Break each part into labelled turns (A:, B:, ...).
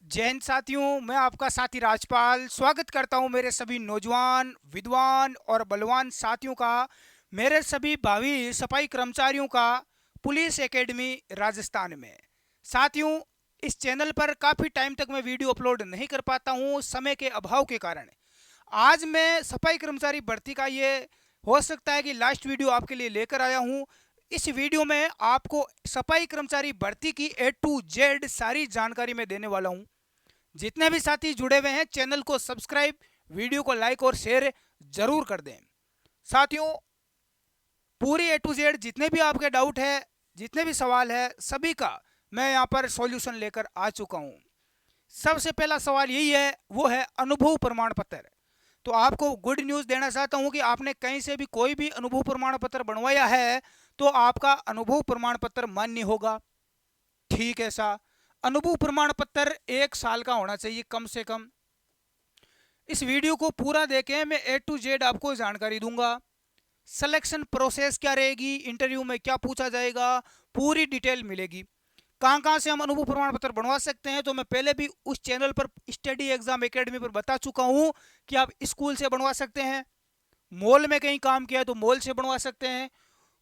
A: जय हिंद साथियों, मैं आपका साथी राजपाल स्वागत करता हूं मेरे सभी नौजवान, विद्वान और बलवान साथियों का, मेरे सभी भावी सफाई कर्मचारियों का पुलिस एकेडमी राजस्थान में। साथियों, इस चैनल पर काफ़ी टाइम तक मैं वीडियो अपलोड नहीं कर पाता हूं समय के अभाव के कारण। आज मैं सफाई कर्मचारी भर्ती का ये हो सकता है कि लास्ट वीडियो आपके लिए लेकर आया हूं। इस वीडियो में आपको सफाई कर्मचारी भर्ती की A to Z सारी जानकारी मैं देने वाला हूं। जितने भी साथी जुड़े हुए हैं चैनल को सब्सक्राइब, वीडियो को लाइक और शेयर जरूर कर दें। साथियों, पूरी A to Z जितने भी आपके डाउट है, जितने भी सवाल है, सभी का मैं यहाँ पर सॉल्यूशन लेकर आ चुका हूँ। सबसे पहला सवाल यही है, वो है अनुभव प्रमाण पत्र। तो आपको गुड न्यूज़ देना चाहता हूँ कि आपने कहीं से भी कोई भी अनुभव प्रमाण पत्र बनवाया है तो आपका अनुभव प्रमाण पत्र मान्य होगा। ठीक है सा, अनुभव प्रमाण पत्र 1 साल का होना चाहिए कम से कम। इस वीडियो को पूरा देखें, मैं A to Z आपको जानकारी दूंगा। सिलेक्शन प्रोसेस क्या रहेगी, इंटरव्यू में क्या पूछा जाएगा, पूरी डिटेल मिलेगी। कहाँ कहाँ से हम अनुभव प्रमाण पत्र बनवा सकते हैं तो मैं पहले भी उस चैनल पर स्टडी एग्जाम एकेडमी पर बता चुका हूँ कि आप स्कूल से बनवा सकते हैं, मॉल में कहीं काम किया है तो मॉल से बनवा सकते हैं,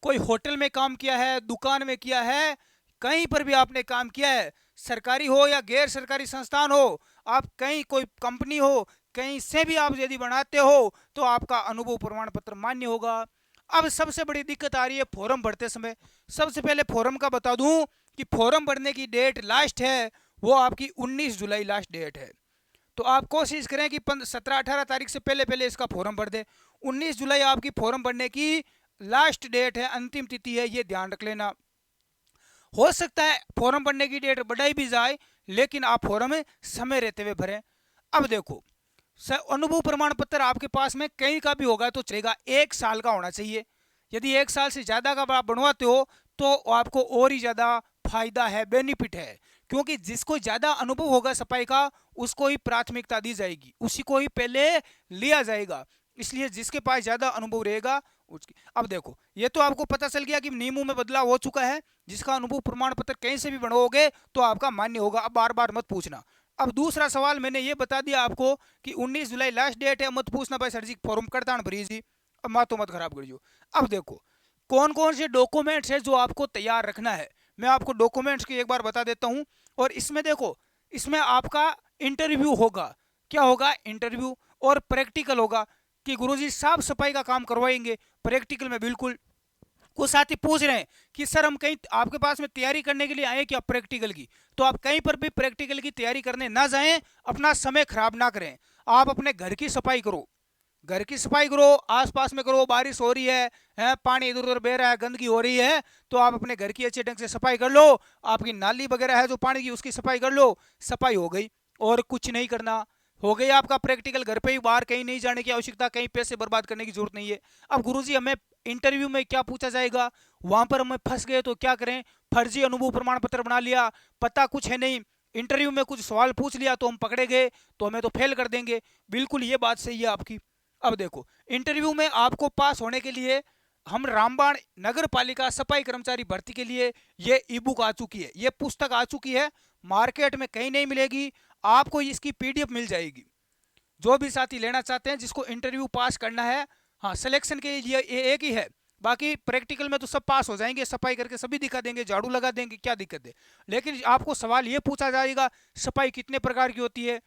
A: कोई होटल में काम किया है, दुकान में किया है, कहीं पर भी आपने काम किया है, सरकारी हो या गैर सरकारी संस्थान हो, आप कहीं कोई कंपनी हो, कहीं से भी आप यदि बनाते हो तो आपका अनुभव प्रमाण पत्र मान्य होगा। अब सबसे बड़ी दिक्कत आ रही है फॉर्म भरते समय। सबसे पहले फॉर्म का बता दूं कि फॉर्म भरने की डेट लास्ट है, वो आपकी 19 जुलाई लास्ट डेट है। तो आप कोशिश करें कि 17-18 तारीख से पहले पहले इसका फॉर्म भर दें। 19 जुलाई आपकी फॉर्म भरने की लास्ट डेट है, अंतिम तिथि है, ये ध्यान रख लेना। हो सकता है फॉर्म भरने की डेट बढ़ाई भी जाए, लेकिन आप फॉर्म समय रहते हुए भरें। अब देखो, अनुभव प्रमाण पत्र आपके पास में कहीं का भी होगा तो चलेगा, 1 साल का होना चाहिए। यदि 1 साल से ज़्यादा का आप बनवाते हो तो आपको और ही ज़्यादा फायदा है, बेनिफिट है। क्योंकि जिसको ज़्यादा अनुभव होगा सफाई का, उसको ही प्राथमिकता दी जाएगी, उसी को ही पहले लिया जाएगा। इसलिए जिसके पास ज़्यादा अनुभव रहेगा उसकी। अब देखो, ये तो आपको पता चल गया कि नियमों में बदलाव हो चुका है। जिसका अनुभव प्रमाण पत्र कहीं से भी बनवाओगे तो आपका मान्य होगा। अब बार बार मत पूछना। अब दूसरा सवाल मैंने ये बता दिया आपको कि 19 जुलाई लास्ट डेट है, मत पूछना भाई सर जी फॉर्म करता भरी जी, अब माँ तो मत खराब करियो। अब देखो, कौन कौन से डॉक्यूमेंट्स है जो आपको तैयार रखना है, मैं आपको डॉक्यूमेंट्स की एक बार बता देता हूँ। और इसमें देखो, इसमें आपका इंटरव्यू होगा। क्या होगा? इंटरव्यू। और प्रैक्टिकल होगा कि गुरुजी साफ सफाई का काम करवाएंगे प्रैक्टिकल में। बिल्कुल। कुछ साथी पूछ रहे हैं कि सर हम कहीं आपके पास में तैयारी करने के लिए आए क्या प्रैक्टिकल की, तो आप कहीं पर भी प्रैक्टिकल की तैयारी करने ना जाएं, अपना समय खराब ना करें। आप अपने घर की सफाई करो, घर की सफाई करो, आसपास में करो। बारिश हो रही है पानी इधर उधर बह रहा है, गंदगी हो रही है, तो आप अपने घर की अच्छे ढंग से सफाई कर लो। आपकी नाली वगैरह है जो पानी की, उसकी सफाई कर लो। सफाई हो गई, और कुछ नहीं करना। हो गई आपका प्रैक्टिकल, घर पे ही, बाहर कहीं नहीं जाने की आवश्यकता, कहीं पैसे बर्बाद करने की जरूरत नहीं है। अब गुरुजी हमें इंटरव्यू में क्या पूछा जाएगा, वहां पर हमें फंस गए तो क्या करें? फर्जी अनुभव प्रमाण पत्र बना लिया, पता कुछ है नहीं, इंटरव्यू में कुछ सवाल पूछ लिया तो हम पकड़े गए, तो हमें तो फेल कर देंगे। बिल्कुल ये बात सही है आपकी। अब देखो, इंटरव्यू में आपको पास होने के लिए हम रामबाण नगर पालिका सफाई कर्मचारी भर्ती के लिए ये ई बुक आ चुकी है, ये पुस्तक आ चुकी है। मार्केट में कहीं नहीं मिलेगी, आपको इसकी PDF मिल जाएगी। जो भी साथी लेना चाहते हैं, जिसको इंटरव्यू पास करना है, हाँ सिलेक्शन के लिए ये एक ही है। बाकी प्रैक्टिकल में तो सब पास हो जाएंगे, सफाई करके सभी दिखा देंगे, झाड़ू लगा देंगे, क्या दिक्कत है। लेकिन आपको सवाल ये पूछा जाएगा, सफाई कितने प्रकार की होती है।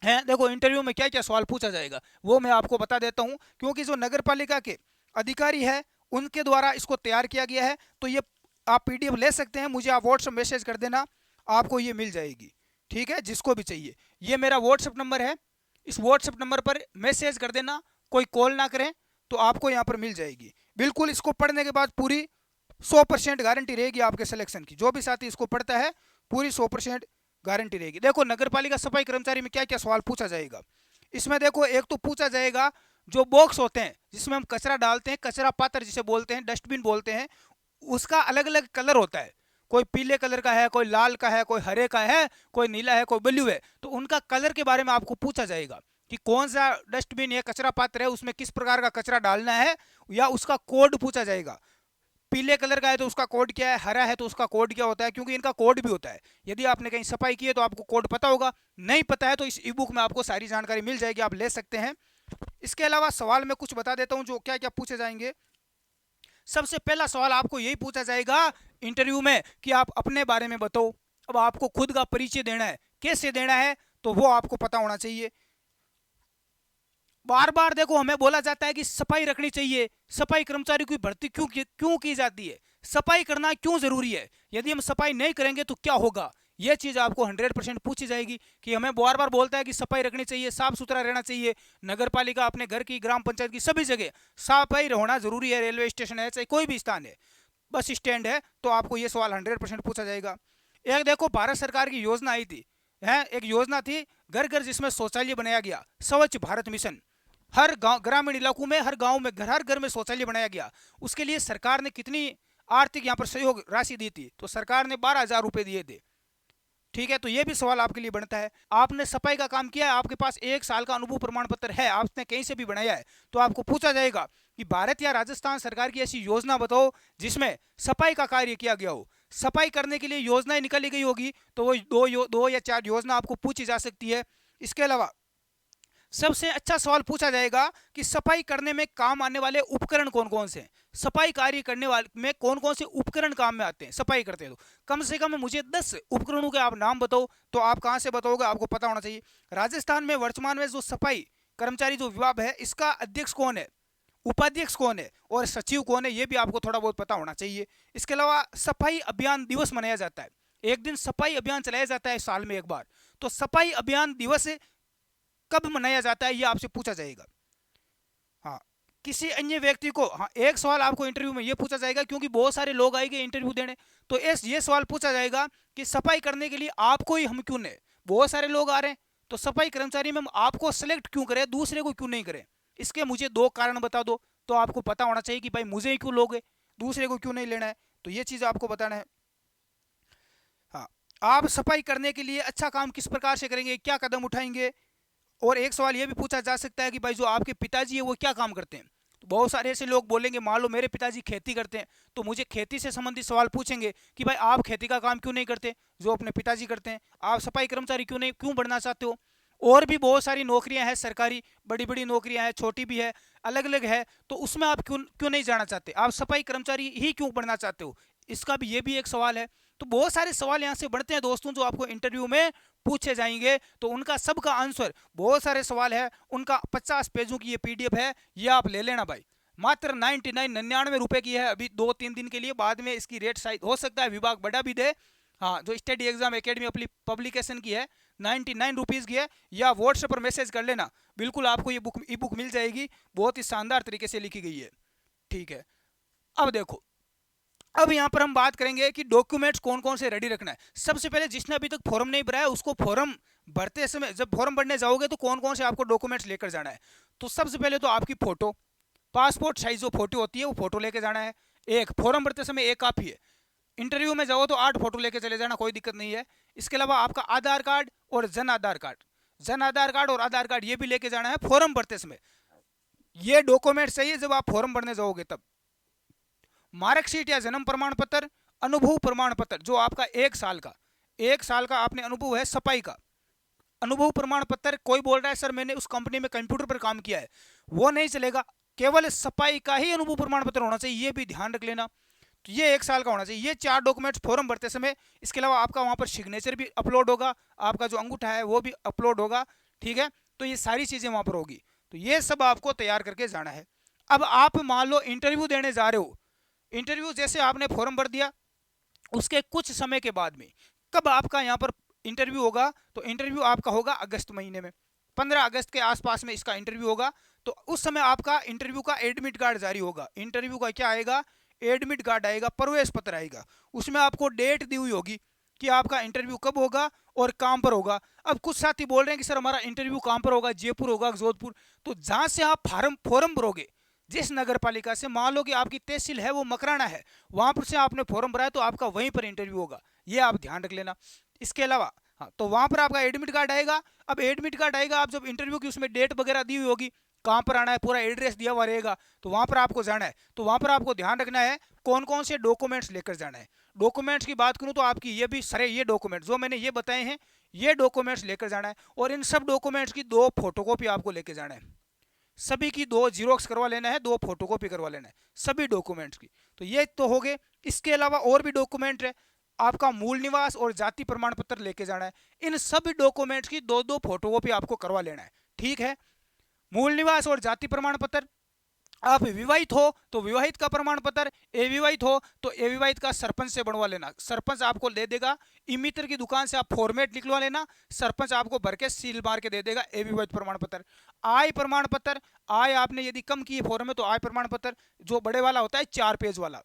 A: देखो, इंटरव्यू में क्या क्या सवाल पूछा जाएगा वो मैं आपको बता देता हूँ, क्योंकि जो नगर पालिका के अधिकारी है उनके द्वारा इसको तैयार किया गया है। तो ये आप PDF ले सकते हैं, मुझे आप व्हाट्सएप मैसेज कर देना, आपको ये मिल जाएगी। ठीक है, जिसको भी चाहिए, ये मेरा व्हाट्सएप नंबर है, इस व्हाट्सएप नंबर पर मैसेज कर देना, कोई कॉल ना करें, तो आपको यहाँ पर मिल जाएगी। बिल्कुल, इसको पढ़ने के बाद पूरी 100% गारंटी रहेगी आपके सिलेक्शन की। जो भी साथी इसको पढ़ता है, पूरी 100% गारंटी रहेगी। देखो, नगर पालिका सफाई कर्मचारी में क्या क्या सवाल पूछा जाएगा। इसमें देखो, एक तो पूछा जाएगा जो बॉक्स होते हैं जिसमें हम कचरा डालते हैं, कचरा पात्र जिसे बोलते हैं, डस्टबिन बोलते हैं, उसका अलग अलग कलर होता है। कोई पीले कलर का है, कोई लाल का है, कोई हरे का है, कोई नीला है, कोई ब्लू है। तो उनका कलर के बारे में आपको पूछा जाएगा कि कौन सा डस्टबिन है, कचरा पात्र है, उसमें किस प्रकार का कचरा डालना है, या उसका कोड पूछा जाएगा। पीले कलर का है तो उसका कोड क्या है, हरा है तो उसका कोड क्या होता है, क्योंकि इनका कोड भी होता है। यदि आपने कहीं सफाई की है तो आपको कोड पता होगा, नहीं पता है तो इस ई बुक में आपको सारी जानकारी मिल जाएगी, आप ले सकते हैं। इसके अलावा सवाल में कुछ बता देता हूं जो क्या क्या पूछे जाएंगे। सबसे पहला सवाल आपको यही पूछा जाएगा इंटरव्यू में कि आप अपने बारे में बताओ। अब आपको खुद का परिचय देना है, कैसे देना है तो वो आपको पता होना चाहिए। बार बार देखो हमें बोला जाता है कि सफाई रखनी चाहिए, सफाई कर्मचारी की भर्ती क्यों की जाती है, सफाई करना क्यों जरूरी है, यदि हम सफाई नहीं करेंगे तो क्या होगा। यह चीज आपको 100% पूछी जाएगी कि हमें बार बार बोलता है कि सफाई रखनी चाहिए, साफ सुथरा रहना चाहिए। नगर पालिका, अपने घर की, ग्राम पंचायत की, सभी जगह सफाई होना जरूरी है। रेलवे स्टेशन है, चाहे कोई भी स्थान है, बस स्टैंड है, तो आपको यह सवाल 100% पूछा जाएगा। एक देखो भारत सरकार की योजना आई थी, है एक योजना थी घर घर जिसमें शौचालय बनाया गया, स्वच्छ भारत मिशन। हर गांव, ग्रामीण इलाकों में, हर गांव में, हर घर में शौचालय बनाया गया। उसके लिए सरकार ने कितनी आर्थिक यहाँ पर सहयोग राशि दी थी, तो सरकार ने 12,000 रुपए दिए थे। ठीक है, तो ये भी सवाल आपके लिए बनता है। आपने सफाई का काम किया है, आपके पास 1 साल का अनुभव प्रमाण पत्र है, आपने कहीं से भी बनाया है, तो आपको पूछा जाएगा कि भारत या राजस्थान सरकार की ऐसी योजना बताओ जिसमें सफाई का कार्य किया गया हो। सफाई करने के लिए योजनाएं निकाली गई होगी, तो वो दो या चार योजना आपको पूछी जा सकती है। इसके अलावा सबसे अच्छा सवाल पूछा जाएगा कि सफाई करने में काम आने वाले उपकरण कौन कौन से हैं। सफाई कार्य करने वाले में कौन कौन से उपकरण काम में आते हैं सफाई करते हैं, तो कम से कम मुझे 10 उपकरणों के आप नाम बताओ। तो आप कहां से बताओगे, आपको पता होना चाहिए। राजस्थान में वर्तमान में जो सफाई कर्मचारी जो विभाग है, इसका अध्यक्ष कौन है, उपाध्यक्ष कौन है और सचिव कौन है, ये भी आपको थोड़ा बहुत पता होना चाहिए। इसके अलावा सफाई अभियान दिवस मनाया जाता है, एक दिन सफाई अभियान चलाया जाता है साल में एक बार। तो सफाई अभियान दिवस कब मनाया जाता है, ये आपसे पूछा जाएगा। हाँ, किसी अन्य व्यक्ति को, हाँ एक सवाल आपको इंटरव्यू में ये पूछा जाएगा, क्योंकि बहुत सारे लोग आएंगे इंटरव्यू देने, तो ये सवाल पूछा जाएगा कि सफाई करने के लिए आपको ही हम क्यों नहीं, बहुत सारे लोग आ रहे हैं, तो सफाई कर्मचारी में हम आपको सेलेक्ट क्यों करें, दूसरे को क्यों नहीं करें, इसके मुझे 2 कारण बता दो। तो आपको पता होना चाहिए कि भाई मुझे ही क्यों लोगे, दूसरे को क्यों नहीं लेना है, तो ये चीज़ आपको बताना है। हाँ, आप सफाई करने के लिए अच्छा काम किस प्रकार से करेंगे, क्या कदम उठाएंगे। और एक सवाल ये भी पूछा जा सकता है कि भाई जो आपके पिताजी है वो क्या काम करते हैं। तो बहुत सारे ऐसे लोग बोलेंगे, मान लो मेरे पिताजी खेती करते हैं, तो मुझे खेती से संबंधित सवाल पूछेंगे कि भाई आप खेती का काम क्यों नहीं करते जो अपने पिताजी करते हैं, आप सफाई कर्मचारी क्यों बनना चाहते हो। और भी बहुत सारी नौकरियां हैं सरकारी, बड़ी बड़ी नौकरियां हैं, छोटी भी है, अलग अलग है, तो उसमें आप क्यों क्यों नहीं जाना चाहते, आप सफाई कर्मचारी ही क्यों बनना चाहते हो, इसका भी ये भी एक सवाल है। तो बहुत सारे सवाल यहाँ से बढ़ते हैं दोस्तों, जो आपको इंटरव्यू में पूछे जाएंगे, तो उनका सबका आंसर, बहुत सारे सवाल है, उनका 50 पेजों की ये पीडीएफ है, ये आप ले लेना भाई। मात्र 99 रुपए की है, अभी 2-3 दिन के लिए, बाद में इसकी रेट शायद हो सकता है विभाग बढ़ा भी दे। हाँ, जो स्टडी एग्जाम एकेडमी अपनी पब्लिकेशन की है 99 रुपीज़ की है, या व्हाट्सएप पर मैसेज कर लेना, बिल्कुल आपको ये ई बुक मिल जाएगी, बहुत ही शानदार तरीके से लिखी गई है। ठीक है, अब देखो, अब यहाँ पर हम बात करेंगे कि डॉक्यूमेंट्स कौन कौन से रेडी रखना है। सबसे पहले जिसने अभी तक फॉर्म नहीं भरा है, उसको फॉर्म भरते समय, जब फॉर्म भरने जाओगे तो कौन कौन से आपको डॉक्यूमेंट्स लेकर जाना है। तो सबसे पहले तो आपकी फोटो, पासपोर्ट साइज जो फोटो होती है वो फोटो लेके जाना है। एक फॉर्म भरते समय एक काफ़ी है, इंटरव्यू में जाओ तो 8 फोटो लेके चले जाना, कोई दिक्कत नहीं है। इसके अलावा आपका आधार कार्ड और जन आधार कार्ड, जन आधार कार्ड और आधार कार्ड ये भी लेके जाना है फॉर्म भरते समय। ये डॉक्यूमेंट चाहिए जब आप फॉर्म भरने जाओगे तब। मार्कशीट या जन्म प्रमाण पत्र, अनुभव प्रमाण पत्र, जो आपका 1 साल का आपने अनुभव है सफाई का, अनुभव प्रमाण पत्र। कोई बोल रहा है सर मैंने उस कंपनी में कंप्यूटर पर काम किया है, वो नहीं चलेगा, केवल सफाई का ही अनुभव प्रमाण पत्र होना चाहिए, ये भी ध्यान रख लेना। तो ये 1 साल का होना चाहिए, ये 4 डॉक्यूमेंट्स फॉर्म भरते समय। इसके अलावा आपका वहाँ पर सिग्नेचर भी अपलोड होगा, आपका जो अंगूठा है वो भी अपलोड होगा। ठीक है, तो ये सारी चीज़ें वहाँ पर होगी, तो ये सब आपको तैयार करके जाना है। अब आप मान लो इंटरव्यू देने जा रहे हो, इंटरव्यू जैसे आपने फॉर्म भर दिया, उसके कुछ समय के बाद में कब आपका यहाँ पर इंटरव्यू होगा, तो इंटरव्यू आपका होगा अगस्त महीने में, 15 अगस्त के आसपास में इसका इंटरव्यू होगा। तो उस समय आपका इंटरव्यू का एडमिट कार्ड जारी होगा। इंटरव्यू का क्या आएगा, एडमिट कार्ड आएगा, प्रवेश पत्र आएगा, उसमें आपको डेट दी हुई होगी कि आपका इंटरव्यू कब होगा और कहाँ पर होगा। अब कुछ साथी बोल रहे हैं कि सर हमारा इंटरव्यू कहाँ पर होगा, जयपुर होगा, जोधपुर, तो जहाँ से आप फॉर्म भरोगे, जिस नगर पालिका से, मान लो कि आपकी तहसील है वो मकराना है, वहां पर से आपने फॉर्म भरा है, तो आपका वहीं पर इंटरव्यू होगा, ये आप ध्यान रख लेना। इसके अलावा हाँ, तो वहां पर आपका एडमिट कार्ड आएगा। अब एडमिट कार्ड आएगा, आप जब इंटरव्यू की उसमें डेट वगैरह दी हुई होगी, कहाँ पर आना है, पूरा एड्रेस दिया हुआ रहेगा, तो वहाँ पर आपको जाना है। तो वहाँ पर आपको ध्यान रखना है कौन कौन से डॉक्यूमेंट्स लेकर जाना है। डॉक्यूमेंट्स की बात करूँ तो आपकी ये भी सारे ये डॉक्यूमेंट्स जो मैंने ये बताए हैं, ये डॉक्यूमेंट्स लेकर जाना है। और इन सब डॉक्यूमेंट्स की 2 फोटोकॉपी आपको लेकर जाना है, सभी की 2 जीरोक्स करवा लेना है, 2 फोटोकॉपी करवा लेना है सभी डॉक्यूमेंट्स की। तो ये तो हो गए। इसके अलावा और भी डॉक्यूमेंट है, आपका मूल निवास और जाति प्रमाण पत्र लेके जाना है। इन सभी डॉक्यूमेंट्स की 2 फोटोकॉपी आपको करवा लेना है, ठीक है। मूल निवास और जाति प्रमाण पत्र, आप विवाहित हो तो विवाहित का प्रमाण पत्र, अविवाहित हो तो अविवाहित का सरपंच से बनवा लेना, सरपंच आपको दे देगा। ई मित्र की दुकान से आप फॉर्मेट निकलवा लेना, सरपंच आपको भर के सील मार के दे देगा अविवाहित प्रमाण पत्र। आय प्रमाण पत्र, आय आपने यदि कम की फॉर्म में तो आय प्रमाण पत्र जो बड़े वाला होता है 4 पेज वाला।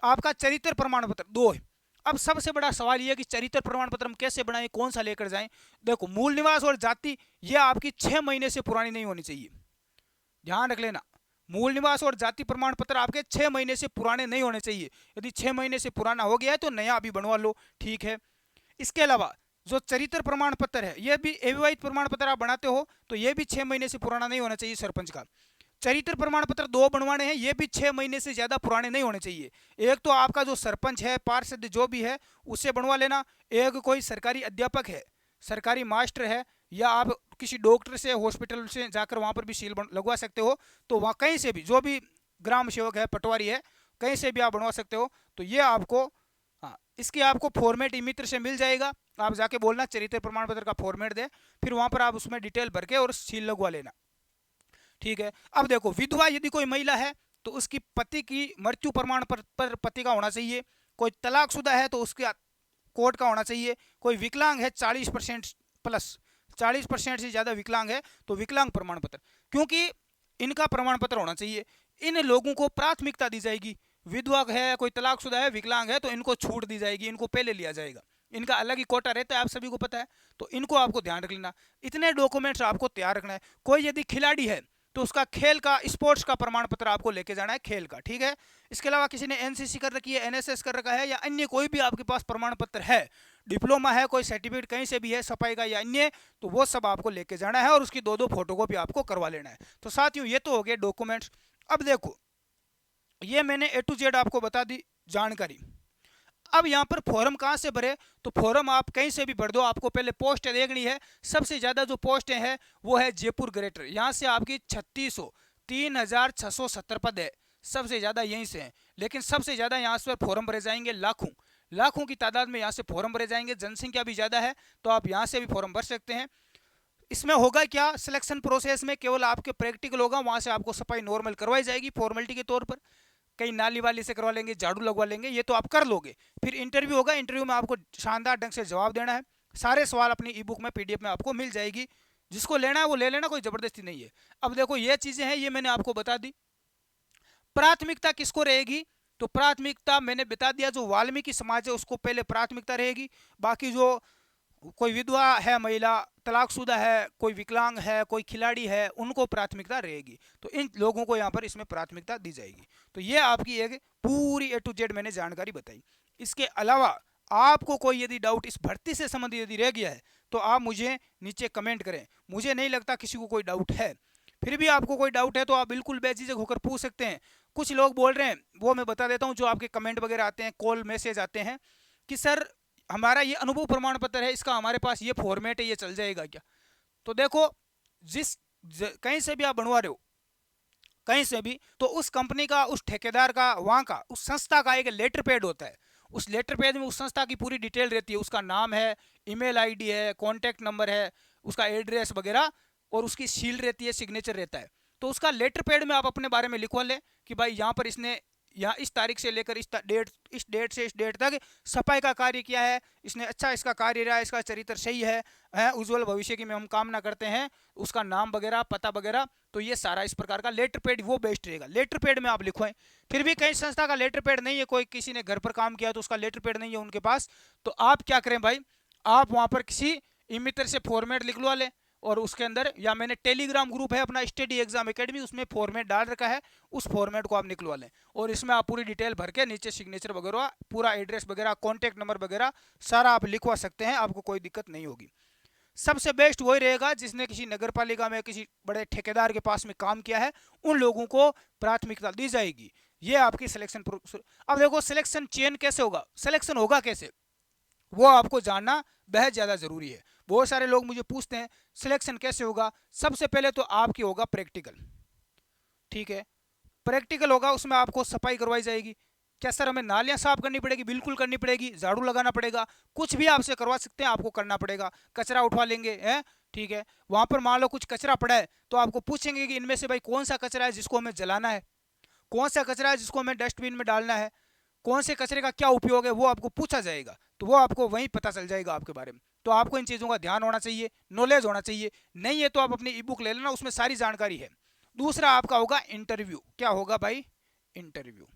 A: आपका चरित्र प्रमाण पत्र 2 है। अब सबसे बड़ा सवाल यह है कि चरित्र प्रमाण पत्र हम कैसे बनाएं, कौन सा लेकर जाएं। देखो, मूल निवास और जाति यह आपकी 6 महीने से पुरानी नहीं होनी चाहिए, ध्यान रख लेना। मूल निवास और जाति प्रमाण पत्र आपके 6 महीने से पुराने नहीं होने चाहिए। यदि 6 महीने से पुराना हो गया है तो नया अभी बनवा लो, ठीक है। इसके अलावा जो चरित्र प्रमाण पत्र है, यह भी अविवाहित प्रमाण पत्र आप बनाते हो तो यह भी 6 महीने से पुराना नहीं होना चाहिए सरपंच का। चरित्र प्रमाण पत्र 2 बनवाने हैं, ये भी 6 महीने से ज्यादा पुराने नहीं होने चाहिए। एक तो आपका जो सरपंच है, पार्षद जो भी है, उससे बनवा लेना। एक कोई सरकारी अध्यापक है, सरकारी मास्टर है, या आप किसी डॉक्टर से, हॉस्पिटल से जाकर वहां पर भी सील लगवा सकते हो। तो वहाँ कहीं से भी, जो भी ग्राम सेवक है, पटवारी है, कहीं से भी आप बनवा सकते हो। तो ये आपको, हाँ, इसकी आपको फॉर्मेट ई मित्र से मिल जाएगा। आप जाके बोलना चरित्र प्रमाण पत्र का फॉर्मेट दे, फिर वहां पर आप उसमें डिटेल भर के और सील लगवा लेना, ठीक है। अब देखो, विधवा यदि कोई महिला है तो उसकी पति की मृत्यु प्रमाण पत्र पति का होना चाहिए। कोई तलाकशुदा है तो उसका कोर्ट का होना चाहिए। कोई विकलांग है 40% प्लस, 40% से ज़्यादा विकलांग है तो विकलांग प्रमाण पत्र, क्योंकि इनका प्रमाण पत्र होना चाहिए। इन लोगों को प्राथमिकता दी जाएगी। विधवा है, कोई तलाकशुदा है, विकलांग है तो इनको छूट दी जाएगी, इनको पहले लिया जाएगा। इनका अलग ही कोटा रहता है, आप सभी को पता है। तो इनको आपको ध्यान रख लेना, इतने डॉक्यूमेंट्स आपको तैयार रखना है। कोई यदि खिलाड़ी है तो उसका खेल का, स्पोर्ट्स का प्रमाण पत्र आपको लेके जाना है, खेल का, ठीक है। इसके अलावा किसी ने एनसीसी कर रखी है, एनएसएस कर रखा है, या अन्य कोई भी आपके पास प्रमाण पत्र है, डिप्लोमा है, कोई सर्टिफिकेट कहीं से भी है सफाई का या अन्य, तो वो सब आपको लेके जाना है और उसकी 2 फोटोकॉपी आपको करवा लेना है। तो साथियों, ये तो हो गए डॉक्यूमेंट्स। अब देखो, ये मैंने ए टू जेड आपको बता दी जानकारी। अब यहाँ पर फॉर्म कहाँ से भरे, तो फॉर्म आप कहीं से भी भर दो। आपको पहले पोस्ट देखनी है, सबसे ज़्यादा जो पोस्टें हैं वो है जयपुर ग्रेटर। यहाँ से आपकी 3670 पद है, सबसे ज़्यादा यहीं से है। लेकिन सबसे ज़्यादा यहाँ से फॉर्म भरे जाएंगे, लाखों लाखों की तादाद में यहाँ से फॉर्म भरे जाएंगे। जनसंख्या भी ज़्यादा है तो आप यहाँ से भी फॉर्म भर सकते हैं। इसमें होगा क्या, सिलेक्शन प्रोसेस में केवल आपके प्रैक्टिकल होगा, वहाँ से आपको सफाई नॉर्मल करवाई जाएगी फॉर्मेलिटी के तौर पर। कहीं नाली वाली से करवा लेंगे, झाड़ू लगवा लेंगे, ये तो आप कर लोगे। फिर इंटरव्यू होगा, इंटरव्यू में आपको शानदार ढंग से जवाब देना है। सारे सवाल अपनी ई बुक में, पीडीएफ में आपको मिल जाएगी। जिसको लेना है वो ले लेना, कोई जबरदस्ती नहीं है। अब देखो, ये चीजें हैं, ये मैंने आपको बता दी। प्राथमिकता किसको रहेगी, तो प्राथमिकता मैंने बता दिया, जो वाल्मीकि समाज है उसको पहले प्राथमिकता रहेगी। बाकी जो कोई विधवा है महिला, तलाकशुदा है, कोई विकलांग है, कोई खिलाड़ी है, उनको प्राथमिकता रहेगी। तो इन लोगों को यहाँ पर इसमें प्राथमिकता दी जाएगी। तो ये आपकी एक पूरी ए टू जेड मैंने जानकारी बताई। इसके अलावा आपको कोई यदि डाउट इस भर्ती से संबंधित यदि रह गया है तो आप मुझे नीचे कमेंट करें। मुझे नहीं लगता किसी को कोई डाउट है। फिर भी आपको कोई डाउट है तो आप बिल्कुल बेझिझक होकर पूछ सकते हैं। कुछ लोग बोल रहे हैं, वो मैं बता देता हूँ, जो आपके कमेंट वगैरह आते हैं, कॉल मैसेज आते हैं कि सर हमारा ये अनुभव प्रमाण पत्र है, इसका हमारे पास ये फॉर्मेट है, ये चल जाएगा क्या। तो देखो, कहीं से भी आप बनवा रहे हो, कहीं से भी, तो उस कंपनी का, उस ठेकेदार का, वहाँ का, उस संस्था का एक लेटर पैड होता है। उस लेटर पैड में उस संस्था की पूरी डिटेल रहती है, उसका नाम है, ईमेल आईडी है, कॉन्टैक्ट नंबर है, उसका एड्रेस वगैरह, और उसकी सील रहती है, सिग्नेचर रहता है। तो उसका लेटर पैड में आप अपने बारे में लिखवा लें कि भाई यहाँ पर इसने, यहाँ इस तारीख से लेकर इस डेट से इस डेट तक सफाई का कार्य किया है, इसने अच्छा इसका कार्य रहा है, इसका चरित्र सही है उज्जवल भविष्य की में हम कामना करते हैं, उसका नाम वगैरह, पता वगैरह। तो ये सारा इस प्रकार का लेटर पैड वो बेस्ट रहेगा, लेटर पैड में आप लिखवाएं। फिर भी कई संस्था का लेटर पैड नहीं है, कोई किसी ने घर पर काम किया तो उसका लेटर पैड नहीं है उनके पास, तो आप क्या करें भाई, आप वहाँ पर किसी ई मित्र से फॉर्मेट लिखवा लें, और उसके अंदर, या मैंने टेलीग्राम ग्रुप है अपना स्टडी एग्जाम एकेडमी, उसमें फॉर्मेट डाल रखा है, उस फॉर्मेट को आप निकलवा लें, और इसमें आप पूरी डिटेल भर के नीचे सिग्नेचर वगैरह, पूरा एड्रेस वगैरह, कॉन्टैक्ट नंबर वगैरह सारा आप लिखवा सकते हैं, आपको कोई दिक्कत नहीं होगी। सबसे बेस्ट वही रहेगा जिसने किसी नगर पालिका में किसी बड़े ठेकेदार के पास में काम किया है, उन लोगों को प्राथमिकता दी जाएगी। ये आपकी सिलेक्शन। अब देखो सिलेक्शन चेन कैसे होगा, सिलेक्शन होगा कैसे, वो आपको जानना बेहद ज़्यादा ज़रूरी है। बहुत सारे लोग मुझे पूछते हैं सिलेक्शन कैसे होगा। सबसे पहले तो आपकी होगा प्रैक्टिकल, ठीक है। प्रैक्टिकल होगा, उसमें आपको सफाई करवाई जाएगी। क्या सर हमें नालियां साफ करनी पड़ेगी? बिल्कुल करनी पड़ेगी। झाड़ू लगाना पड़ेगा, कुछ भी आपसे करवा सकते हैं, आपको करना पड़ेगा। कचरा उठवा लेंगे, हैं, ठीक है। वहां पर मान लो कुछ कचरा पड़ा है तो आपको पूछेंगे कि इनमें से भाई कौन सा कचरा है जिसको हमें जलाना है, कौन सा कचरा है जिसको हमें डस्टबिन में डालना है, कौन से कचरे का क्या उपयोग है, वो आपको पूछा जाएगा। तो वो आपको वहीं पता चल जाएगा आपके बारे में। तो आपको इन चीज़ों का ध्यान होना चाहिए, नॉलेज होना चाहिए। नहीं है तो आप अपनी ई बुक ले लेना, उसमें सारी जानकारी है। दूसरा आपका होगा इंटरव्यू। क्या होगा भाई? इंटरव्यू।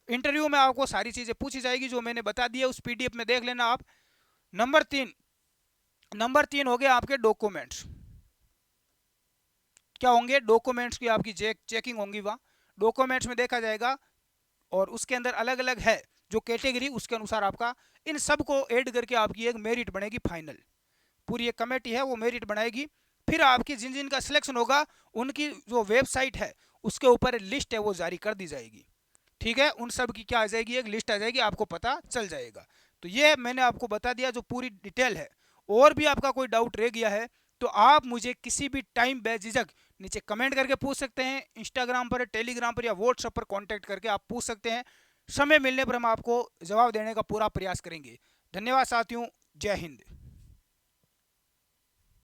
A: इंटरव्यू में आपको सारी चीज़ें पूछी जाएगी जो मैंने बता दी है, उस पीडीएफ में देख लेना आप। नंबर 3 हो गया आपके डॉक्यूमेंट्स। क्या होंगे? डॉक्यूमेंट्स की आपकी चेकिंग होंगी वहाँ। डॉक्यूमेंट्स में देखा जाएगा और उसके अंदर अलग अलग है जो कैटेगरी, उसके अनुसार आपका इन सब को ऐड करके आपकी एक मेरिट बनेगी फाइनल। पूरी एक कमेटी है वो मेरिट बनाएगी। फिर आपकी जिन जिन का सिलेक्शन होगा उनकी जो वेबसाइट है उसके ऊपर लिस्ट है वो जारी कर दी जाएगी, ठीक है। उन सब की क्या आ जाएगी? एक लिस्ट आ जाएगी, आपको पता चल जाएगा। तो ये मैंने आपको बता दिया जो पूरी डिटेल है। और भी आपका कोई डाउट रह गया है तो आप मुझे किसी भी टाइम बेझिझक नीचे कमेंट करके पूछ सकते हैं। इंस्टाग्राम पर, टेलीग्राम पर या व्हाट्सएप पर कांटेक्ट करके आप पूछ सकते हैं। समय मिलने पर हम आपको जवाब देने का पूरा प्रयास करेंगे। धन्यवाद साथियों, जय हिंद।